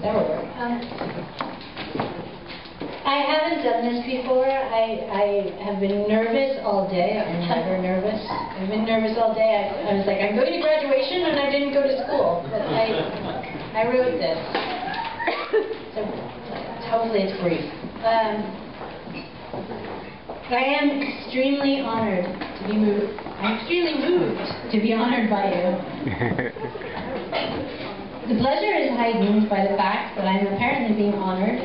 That will work. I haven't done this before. I have been nervous all day. I'm never nervous. I've been nervous all day. I was like, I'm going to graduation and I didn't go to school. But I wrote this. So hopefully it's brief. I am extremely honored to be moved. I'm extremely moved to be honored by you. The pleasure is heightened by the fact that I'm apparently being honored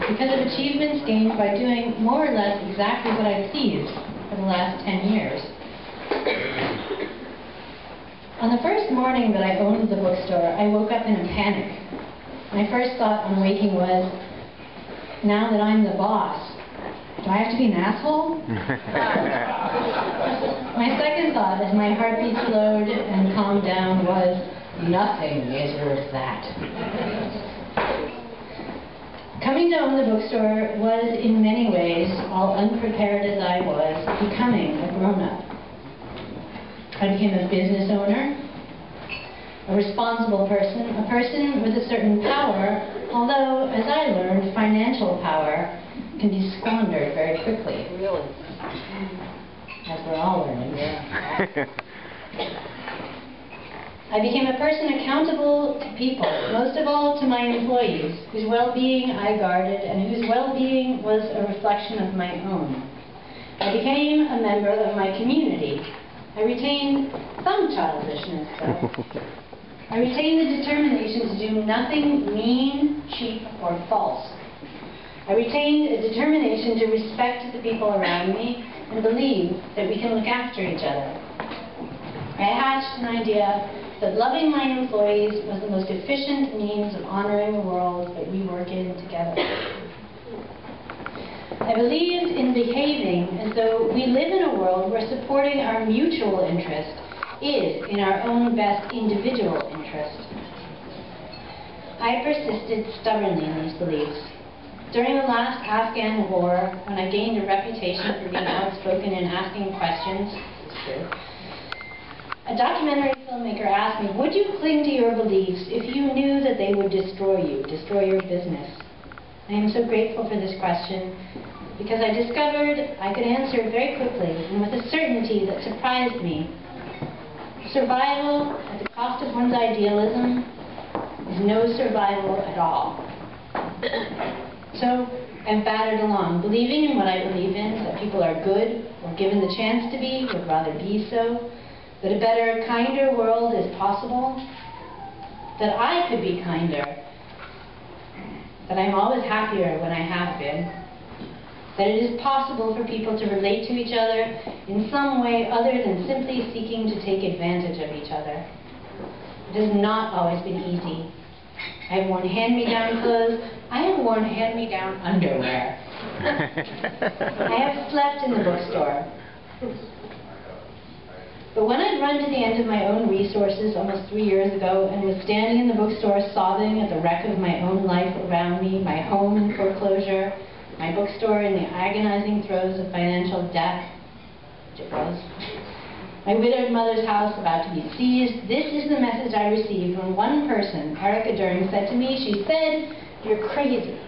because of achievements gained by doing more or less exactly what I've seized for the last 10 years. On the first morning that I owned the bookstore, I woke up in a panic. My first thought on waking was, now that I'm the boss, do I have to be an asshole? My second thought, as my heartbeat slowed and calmed down, was, nothing is worth that. Coming to own the bookstore was, in many ways, all unprepared as I was, becoming a grown-up. I became a business owner, a responsible person, a person with a certain power, although, as I learned, financial power can be squandered very quickly. Really? As we're all learning. Yeah. I became a person accountable to people, most of all to my employees, whose well-being I guarded and whose well-being was a reflection of my own. I became a member of my community. I retained some childishness, though. I retained the determination to do nothing mean, cheap, or false. I retained a determination to respect the people around me and believe that we can look after each other. I hatched an idea that loving my employees was the most efficient means of honoring the world that we work in together. I believed in behaving as though we live in a world where supporting our mutual interest is in our own best individual interest. I persisted stubbornly in these beliefs. During the last Afghan war, when I gained a reputation for being outspoken and asking questions, it's true, a documentary filmmaker asked me, would you cling to your beliefs if you knew that they would destroy you, destroy your business? I am so grateful for this question because I discovered I could answer it very quickly and with a certainty that surprised me. Survival at the cost of one's idealism is no survival at all. So I've battered along, believing in what I believe in, that people are good or given the chance to be, would rather be so, that a better, kinder world is possible, that I could be kinder, that I'm always happier when I have been, that it is possible for people to relate to each other in some way other than simply seeking to take advantage of each other. It has not always been easy. I have worn hand-me-down clothes. I have worn hand-me-down underwear. I have slept in the bookstore. But when I'd run to the end of my own resources almost 3 years ago and was standing in the bookstore sobbing at the wreck of my own life around me, my home in foreclosure, my bookstore in the agonizing throes of financial death, which it was, my widowed mother's house about to be seized, this is the message I received when one person, Erica Dern, said to me, she said, you're crazy.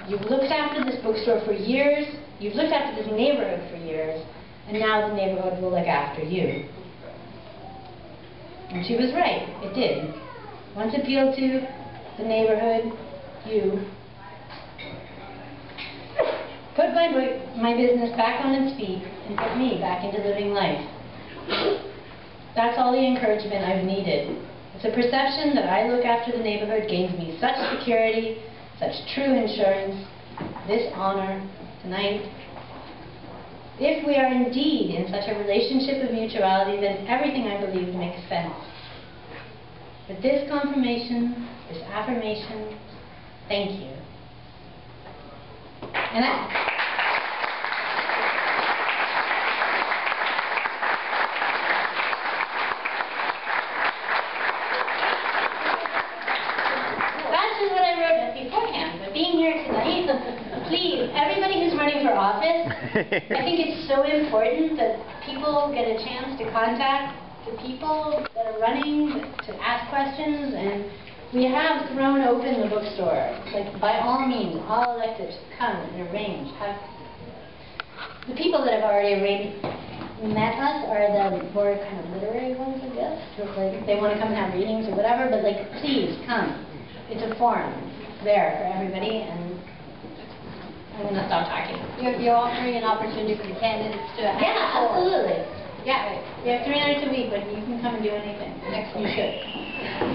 You've looked after this bookstore for years, you've looked after this neighborhood for years, and now the neighborhood will look after you. And she was right, it did. Once appealed to, the neighborhood, you, put my business back on its feet and put me back into living life. That's all the encouragement I've needed. It's a perception that I look after the neighborhood gains me such security, such true insurance, this honor tonight. If we are indeed in such a relationship of mutuality, then everything I believe makes sense. But this confirmation, this affirmation, thank you. And that's just what I wrote beforehand, but being here tonight, please, everybody who's running for office, I think it's so important that people get a chance to contact the people that are running, to ask questions, and We have thrown open the bookstore. Like, by all means, all electives, come and arrange. The people that have already met us are the more kind of literary ones, I guess. Like, they want to come and have readings or whatever, but like, please come. It's a forum there for everybody, and I'm going to stop talking. You're offering an opportunity for the candidates to have Yeah, absolutely. Yeah, Right. we have 3 nights a week, but you can come and do anything. Excellent. You should.